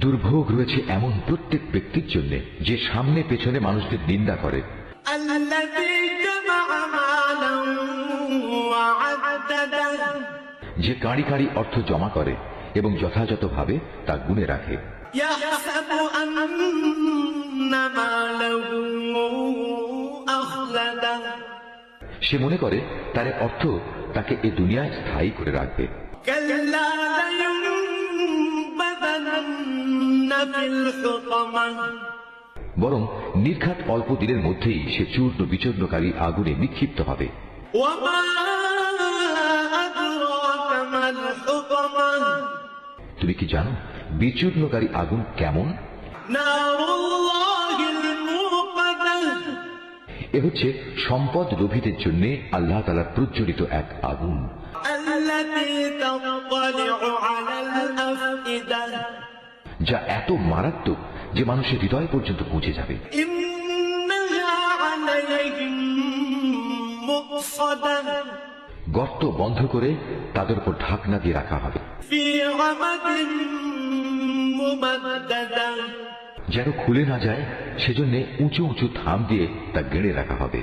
দুর্ভোগ রয়েছে এমন প্রত্যেক ব্যক্তির জন্য যে সামনে পেছনে মানুষদের নিন্দা করে, যে কাঁড়ি কাঁড়ি অর্থ জমা করে এবং যথাযথভাবে তা গুণে রাখে। সে মনে করে তার অর্থ তাকে এ দুনিয়ায় স্থায়ী করে রাখবে। বরং নির্ঘাত অল্প দিনের মধ্যেই সে চূর্ণ বিচূর্ণকারী আগুনে নিক্ষিপ্ত হবে। তুমি কি জানো বিচূর্ণকারী আগুন কেমন? এ হচ্ছে সম্পদ লোভীদের জন্য আল্লাহ তাআলার প্রজ্বলিত এক আগুন, যা এত মারাত্মক যে মানুষের হৃদয় পর্যন্ত পৌঁছে যাবে। গর্ত বন্ধ করে তাদের উপর ঢাকনা দিয়ে রাখা হবে, যেন খুলে না যায় সেজন্য উঁচু উঁচু থাম দিয়ে তা গেড়ে রাখা হবে।